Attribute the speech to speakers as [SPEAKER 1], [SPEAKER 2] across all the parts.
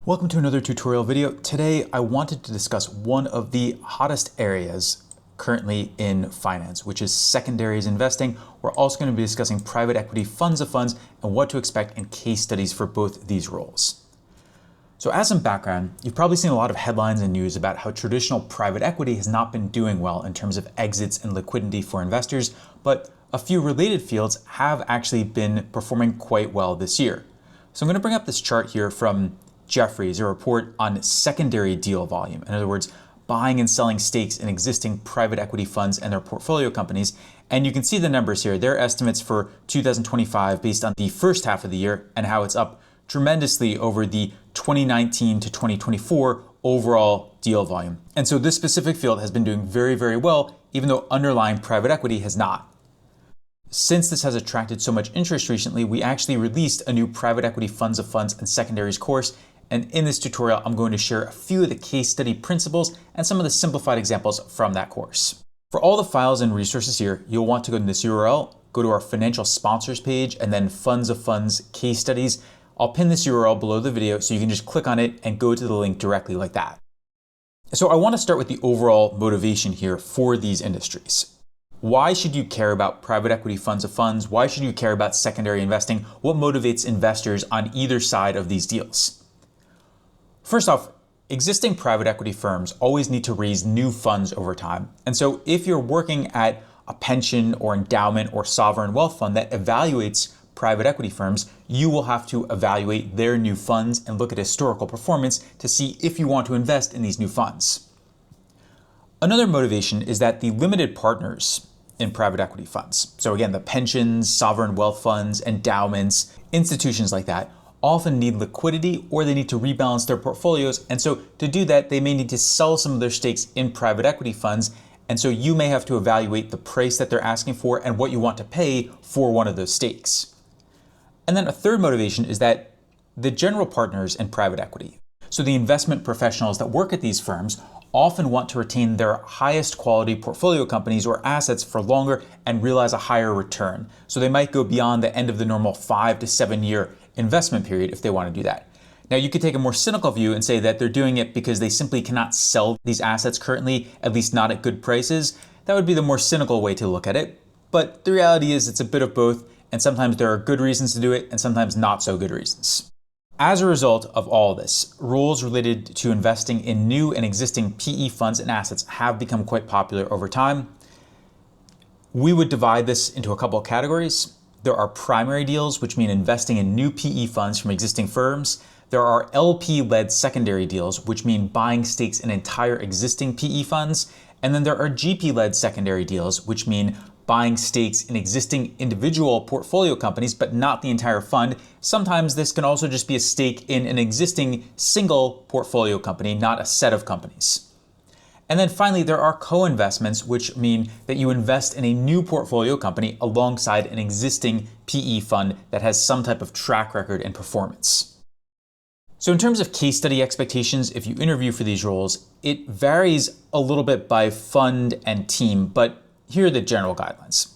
[SPEAKER 1] Welcome to another tutorial video. Today, I wanted to discuss one of the hottest areas currently in finance, which is secondaries investing. We're also going to be discussing private equity funds of funds and what to expect in case studies for both these roles. So as some background, you've probably seen a lot of headlines and news about how traditional private equity has not been doing well in terms of exits and liquidity for investors, but a few related fields have actually been performing quite well this year. So I'm going to bring up this chart here from Jefferies, a report on secondary deal volume. In other words, buying and selling stakes in existing private equity funds and their portfolio companies. And you can see the numbers here. They're estimates for 2025 based on the first half of the year and how it's up tremendously over the 2019 to 2024 overall deal volume. And so this specific field has been doing very, very well, even though underlying private equity has not. Since this has attracted so much interest recently, we actually released a new private equity funds of funds and secondaries course. And in this tutorial, I'm going to share a few of the case study principles and some of the simplified examples from that course. For all the files and resources here, you'll want to go to this URL, go to our financial sponsors page, and then funds of funds case studies. I'll pin this URL below the video so you can just click on it and go to the link directly like that. So I want to start with the overall motivation here for these industries. Why should you care about private equity funds of funds? Why should you care about secondary investing? What motivates investors on either side of these deals? First off, existing private equity firms always need to raise new funds over time. And so if you're working at a pension or endowment or sovereign wealth fund that evaluates private equity firms, you will have to evaluate their new funds and look at historical performance to see if you want to invest in these new funds. Another motivation is that the limited partners in private equity funds, so again, the pensions, sovereign wealth funds, endowments, institutions like that, often need liquidity or they need to rebalance their portfolios. And so to do that, they may need to sell some of their stakes in private equity funds. And so you may have to evaluate the price that they're asking for and what you want to pay for one of those stakes. And then a third motivation is that the general partners in private equity, so the investment professionals that work at these firms, often want to retain their highest quality portfolio companies or assets for longer and realize a higher return. So they might go beyond the end of the normal 5 to 7 year investment period if they want to do that. Now you could take a more cynical view and say that they're doing it because they simply cannot sell these assets currently, at least not at good prices. That would be the more cynical way to look at it. But the reality is it's a bit of both, and sometimes there are good reasons to do it and sometimes not so good reasons. As a result of all this, rules related to investing in new and existing PE funds and assets have become quite popular over time. We would divide this into a couple of categories. There are primary deals, which mean investing in new PE funds from existing firms. There are LP-led secondary deals, which mean buying stakes in entire existing PE funds. And then there are GP-led secondary deals, which mean buying stakes in existing individual portfolio companies, but not the entire fund. Sometimes this can also just be a stake in an existing single portfolio company, not a set of companies. And then finally, there are co-investments, which mean that you invest in a new portfolio company alongside an existing PE fund that has some type of track record and performance. So in terms of case study expectations, if you interview for these roles, it varies a little bit by fund and team, but here are the general guidelines.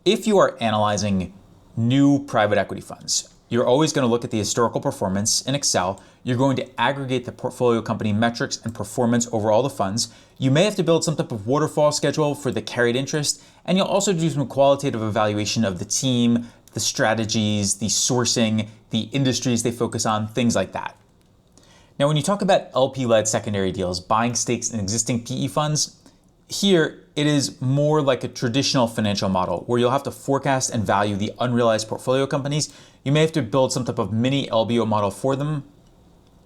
[SPEAKER 1] If you are analyzing new private equity funds, you're always going to look at the historical performance in Excel. You're going to aggregate the portfolio company metrics and performance over all the funds. You may have to build some type of waterfall schedule for the carried interest, and you'll also do some qualitative evaluation of the team, the strategies, the sourcing, the industries they focus on, things like that. Now, when you talk about LP-led secondary deals, buying stakes in existing PE funds, here, it is more like a traditional financial model where you'll have to forecast and value the unrealized portfolio companies. You may have to build some type of mini LBO model for them.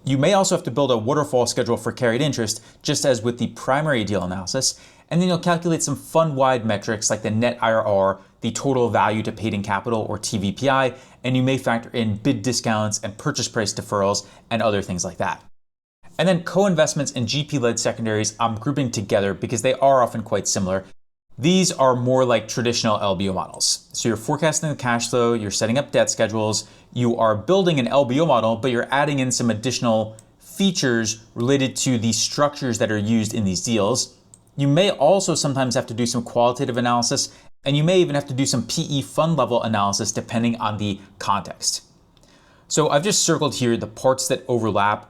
[SPEAKER 1] You may also have to build a waterfall schedule for carried interest, just as with the primary deal analysis. And then you'll calculate some fund-wide metrics like the net IRR, the total value to paid in capital or TVPI, and you may factor in bid discounts and purchase price deferrals and other things like that. And then co-investments and GP-led secondaries I'm grouping together because they are often quite similar. These are more like traditional LBO models. So you're forecasting the cash flow, you're setting up debt schedules, you are building an LBO model, but you're adding in some additional features related to the structures that are used in these deals. You may also sometimes have to do some qualitative analysis, and you may even have to do some PE fund level analysis depending on the context. So I've just circled here the parts that overlap.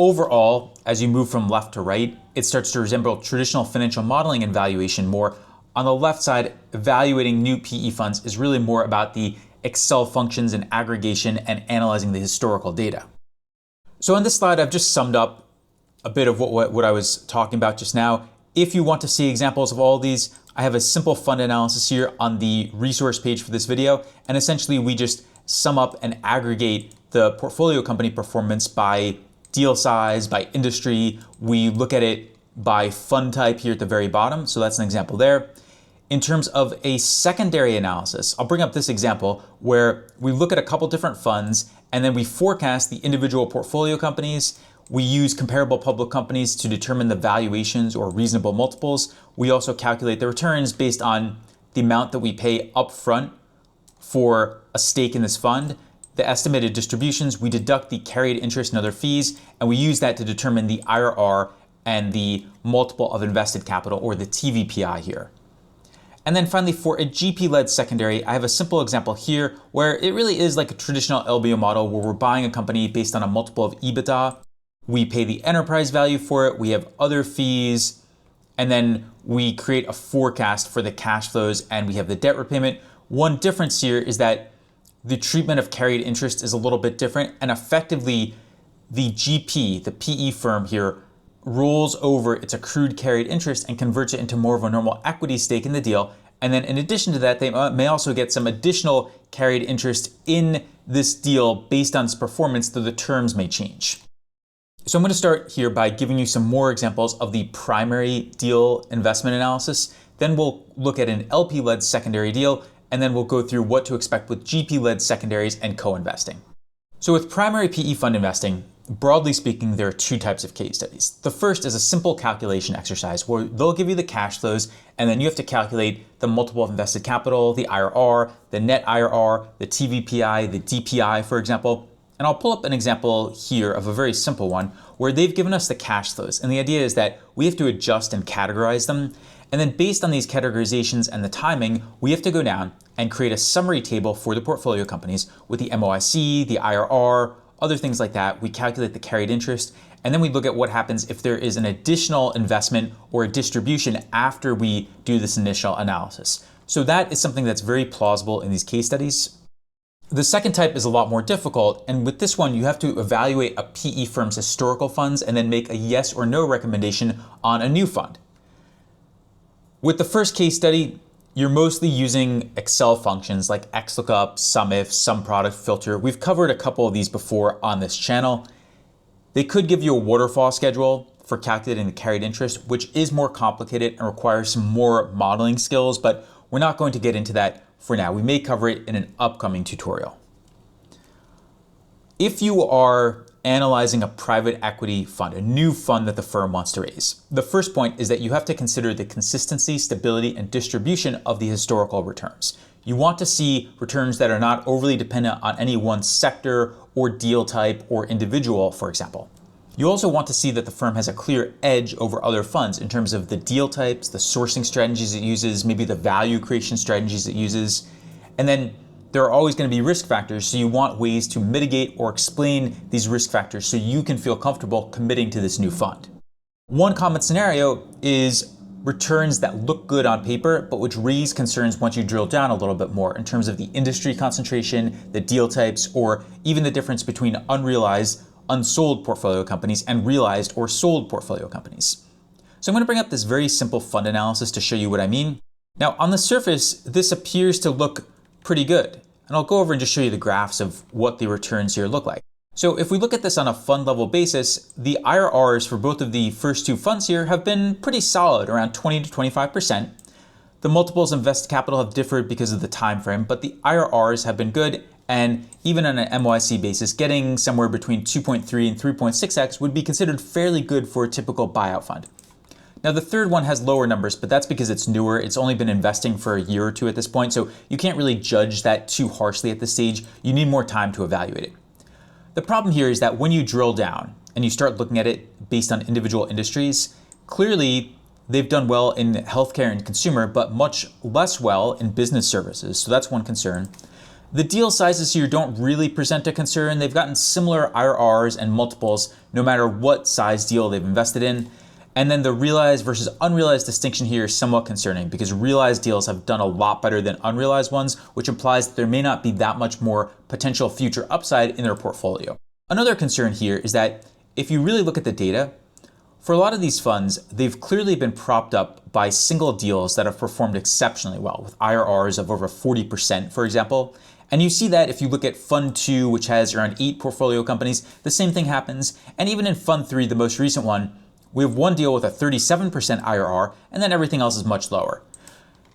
[SPEAKER 1] overall, as you move from left to right, it starts to resemble traditional financial modeling and valuation more. On the left side, evaluating new PE funds is really more about the Excel functions and aggregation and analyzing the historical data. So on this slide, I've just summed up a bit of what I was talking about just now. If you want to see examples of all of these, I have a simple fund analysis here on the resource page for this video. And essentially, we just sum up and aggregate the portfolio company performance by deal size, by industry. We look at it by fund type here at the very bottom. So that's an example there. In terms of a secondary analysis, I'll bring up this example where we look at a couple different funds and then we forecast the individual portfolio companies. We use comparable public companies to determine the valuations or reasonable multiples. We also calculate the returns based on the amount that we pay upfront for a stake in this fund. The estimated distributions, we deduct the carried interest and other fees, and we use that to determine the IRR and the multiple of invested capital, or the TVPI here. And then finally, for a GP-led secondary, I have a simple example here where it really is like a traditional LBO model where we're buying a company based on a multiple of EBITDA. We pay the enterprise value for it, we have other fees, and then we create a forecast for the cash flows and we have the debt repayment. One difference here is that the treatment of carried interest is a little bit different, and effectively the GP, the PE firm here, rolls over its accrued carried interest and converts it into more of a normal equity stake in the deal. And then in addition to that, they may also get some additional carried interest in this deal based on its performance, though the terms may change. So I'm going to start here by giving you some more examples of the primary deal investment analysis. Then we'll look at an LP-led secondary deal, and then we'll go through what to expect with GP-led secondaries and co-investing. So with primary PE fund investing, broadly speaking, there are two types of case studies. The first is a simple calculation exercise where they'll give you the cash flows, and then you have to calculate the multiple of invested capital, the IRR, the net IRR, the TVPI, the DPI, for example. And I'll pull up an example here of a very simple one where they've given us the cash flows. And the idea is that we have to adjust and categorize them. And then based on these categorizations and the timing, we have to go down and create a summary table for the portfolio companies with the MOIC, the IRR, other things like that. We calculate the carried interest, and then we look at what happens if there is an additional investment or a distribution after we do this initial analysis. So that is something that's very plausible in these case studies. The second type is a lot more difficult, and with this one, you have to evaluate a PE firm's historical funds and then make a yes or no recommendation on a new fund. With the first case study, you're mostly using Excel functions like XLOOKUP, SUMIF, SUMPRODUCT, filter. We've covered a couple of these before on this channel. They could give you a waterfall schedule for calculating the carried interest, which is more complicated and requires some more modeling skills, but we're not going to get into that for now. We may cover it in an upcoming tutorial. If you are analyzing a private equity fund, a new fund that the firm wants to raise, the first point is that you have to consider the consistency, stability, and distribution of the historical returns. You want to see returns that are not overly dependent on any one sector or deal type or individual, for example. You also want to see that the firm has a clear edge over other funds in terms of the deal types, the sourcing strategies it uses, maybe the value creation strategies it uses. And then there are always going to be risk factors, so you want ways to mitigate or explain these risk factors so you can feel comfortable committing to this new fund. One common scenario is returns that look good on paper, but which raise concerns once you drill down a little bit more in terms of the industry concentration, the deal types, or even the difference between unrealized, unsold portfolio companies and realized or sold portfolio companies. So I'm going to bring up this very simple fund analysis to show you what I mean. Now, on the surface, this appears to look pretty good. And I'll go over and just show you the graphs of what the returns here look like. So if we look at this on a fund level basis, the IRRs for both of the first two funds here have been pretty solid, around 20 to 25%. The multiples of invested capital have differed because of the time frame, but the IRRs have been good, and even on an MOIC basis, getting somewhere between 2.3 and 3.6x would be considered fairly good for a typical buyout fund. Now the third one has lower numbers, but that's because it's newer. It's only been investing for a year or two at this point, so you can't really judge that too harshly at this stage. You need more time to evaluate it. The problem here is that when you drill down and you start looking at it based on individual industries, clearly they've done well in healthcare and consumer, but much less well in business services. So that's one concern. The deal sizes here don't really present a concern. They've gotten similar IRRs and multiples no matter what size deal they've invested in. And then the realized versus unrealized distinction here is somewhat concerning because realized deals have done a lot better than unrealized ones, which implies that there may not be that much more potential future upside in their portfolio. Another concern here is that if you really look at the data, for a lot of these funds, they've clearly been propped up by single deals that have performed exceptionally well, with IRRs of over 40%, for example. And you see that if you look at Fund 2, which has around 8 portfolio companies, the same thing happens. And even in Fund 3, the most recent one, we have one deal with a 37% IRR, and then everything else is much lower.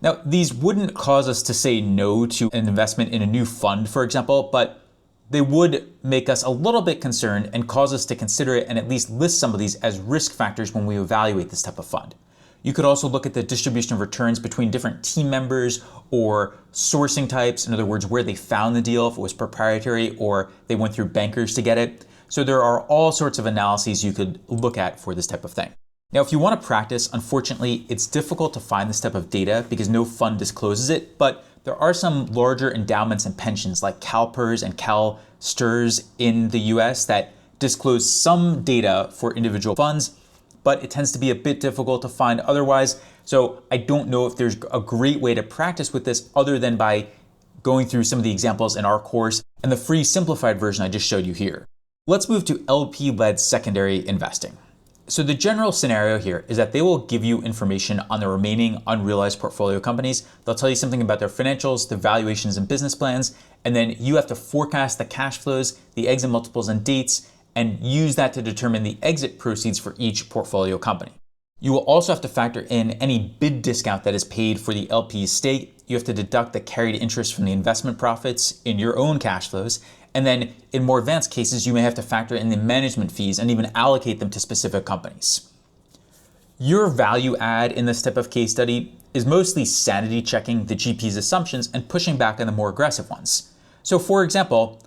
[SPEAKER 1] Now, these wouldn't cause us to say no to an investment in a new fund, for example, but they would make us a little bit concerned and cause us to consider it and at least list some of these as risk factors when we evaluate this type of fund. You could also look at the distribution of returns between different team members or sourcing types. In other words, where they found the deal, if it was proprietary or they went through bankers to get it. So there are all sorts of analyses you could look at for this type of thing. Now, if you want to practice, unfortunately, it's difficult to find this type of data because no fund discloses it, but there are some larger endowments and pensions like CalPERS and CalSTRS in the US that disclose some data for individual funds, but it tends to be a bit difficult to find otherwise. So I don't know if there's a great way to practice with this other than by going through some of the examples in our course and the free simplified version I just showed you here. Let's move to LP-led secondary investing. So the general scenario here is that they will give you information on the remaining unrealized portfolio companies. They'll tell you something about their financials, their valuations and business plans, and then you have to forecast the cash flows, the exit multiples and dates, and use that to determine the exit proceeds for each portfolio company. You will also have to factor in any bid discount that is paid for the LP's stake. You have to deduct the carried interest from the investment profits in your own cash flows. And then in more advanced cases, you may have to factor in the management fees and even allocate them to specific companies. Your value add in this type of case study is mostly sanity checking the GP's assumptions and pushing back on the more aggressive ones. So for example,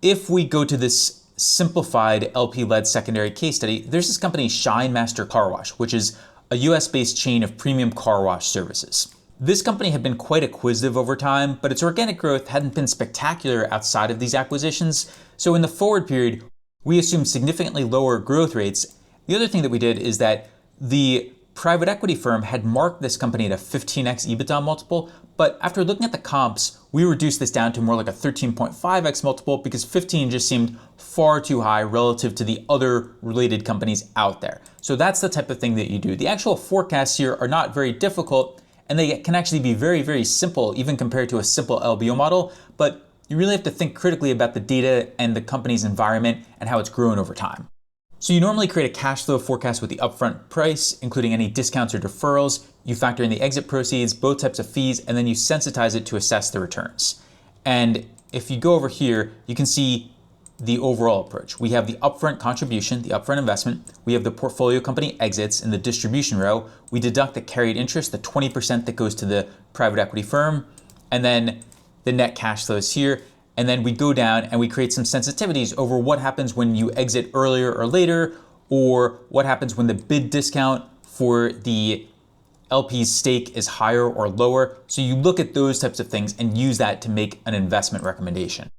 [SPEAKER 1] if we go to this simplified LP-led secondary case study, there's this company Shine Master Car Wash, which is a US-based chain of premium car wash services. This company had been quite acquisitive over time, but its organic growth hadn't been spectacular outside of these acquisitions. So in the forward period, we assumed significantly lower growth rates. The other thing that we did is that the private equity firm had marked this company at a 15x EBITDA multiple, but after looking at the comps, we reduced this down to more like a 13.5x multiple because 15 just seemed far too high relative to the other related companies out there. So that's the type of thing that you do. The actual forecasts here are not very difficult, and they can actually be very, very simple, even compared to a simple LBO model, but you really have to think critically about the data and the company's environment and how it's grown over time. So you normally create a cash flow forecast with the upfront price, including any discounts or deferrals. You factor in the exit proceeds, both types of fees, and then you sensitize it to assess the returns. And if you go over here, you can see the overall approach. We have the upfront contribution, the upfront investment. We have the portfolio company exits in the distribution row. We deduct the carried interest, the 20% that goes to the private equity firm, and then the net cash flows here. And then we go down and we create some sensitivities over what happens when you exit earlier or later, or what happens when the bid discount for the LP's stake is higher or lower. So you look at those types of things and use that to make an investment recommendation.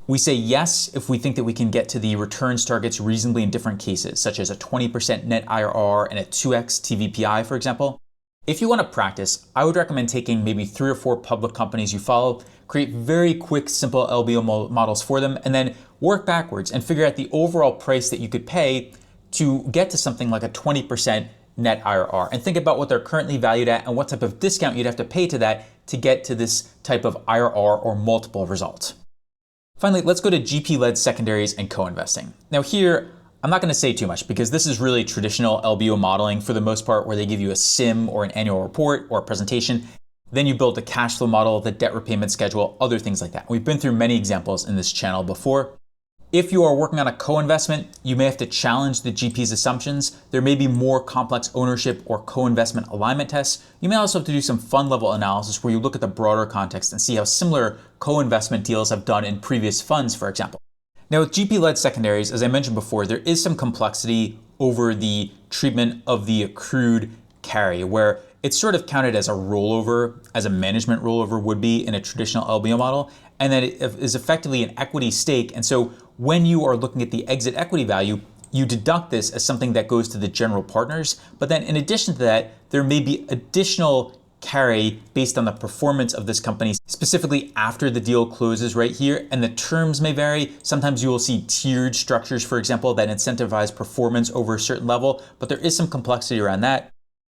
[SPEAKER 1] We say yes if we think that we can get to the returns targets reasonably in different cases, such as a 20% net IRR and a 2x TVPI, for example. If you want to practice, I would recommend taking maybe 3 or 4 public companies you follow, create very quick, simple LBO models for them, and then work backwards and figure out the overall price that you could pay to get to something like a 20% net IRR. And think about what they're currently valued at and what type of discount you'd have to pay to that to get to this type of IRR or multiple result. Finally, let's go to GP-led secondaries and co-investing. Now here, I'm not going to say too much because this is really traditional LBO modeling for the most part, where they give you a SIM or an annual report or a presentation. Then you build a cash flow model, the debt repayment schedule, other things like that. We've been through many examples in this channel before. If you are working on a co-investment, you may have to challenge the GP's assumptions. There may be more complex ownership or co-investment alignment tests. You may also have to do some fund level analysis where you look at the broader context and see how similar co-investment deals have done in previous funds, for example. Now with GP-led secondaries, as I mentioned before, there is some complexity over the treatment of the accrued carry, where it's sort of counted as a rollover, as a management rollover would be in a traditional LBO model, and that it is effectively an equity stake. And so when you are looking at the exit equity value, you deduct this as something that goes to the general partners. But then in addition to that, there may be additional carry based on the performance of this company, specifically after the deal closes right here, and the terms may vary. Sometimes you will see tiered structures, for example, that incentivize performance over a certain level, but there is some complexity around that.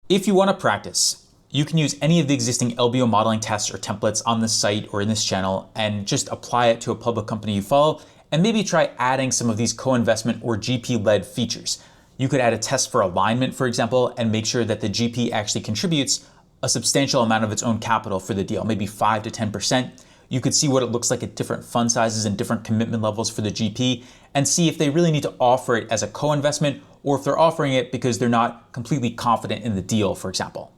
[SPEAKER 1] If you want to practice, you can use any of the existing LBO modeling tests or templates on this site or in this channel and just apply it to a public company you follow, and maybe try adding some of these co-investment or GP-led features. You could add a test for alignment, for example, and make sure that the GP actually contributes a substantial amount of its own capital for the deal, maybe 5 to 10%. You could see what it looks like at different fund sizes and different commitment levels for the GP, and see if they really need to offer it as a co-investment or if they're offering it because they're not completely confident in the deal, for example.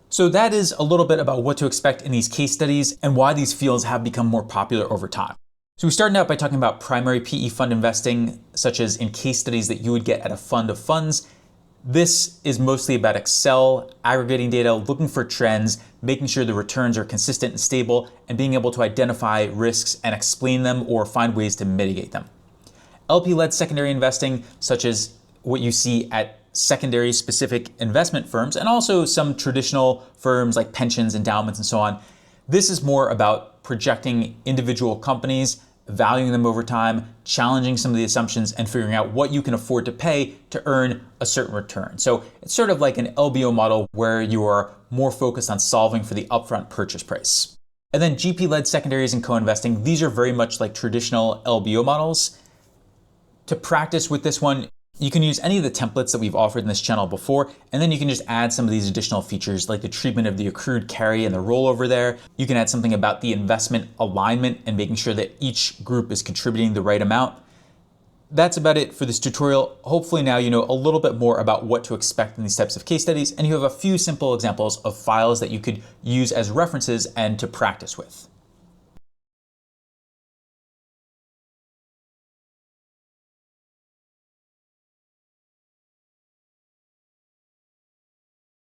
[SPEAKER 1] So that is a little bit about what to expect in these case studies and why these fields have become more popular over time. So we started out by talking about primary PE fund investing, such as in case studies that you would get at a fund of funds. This is mostly about Excel, aggregating data, looking for trends, making sure the returns are consistent and stable, and being able to identify risks and explain them or find ways to mitigate them. LP-led secondary investing, such as what you see at secondary specific investment firms, and also some traditional firms like pensions, endowments, and so on. This is more about projecting individual companies, valuing them over time, challenging some of the assumptions, and figuring out what you can afford to pay to earn a certain return. So it's sort of like an LBO model where you are more focused on solving for the upfront purchase price. And then GP-led secondaries and co-investing, these are very much like traditional LBO models. To practice with this one, you can use any of the templates that we've offered in this channel before, and then you can just add some of these additional features like the treatment of the accrued carry and the rollover there. You can add something about the investment alignment and making sure that each group is contributing the right amount. That's about it for this tutorial. Hopefully now you know a little bit more about what to expect in these types of case studies, and you have a few simple examples of files that you could use as references and to practice with.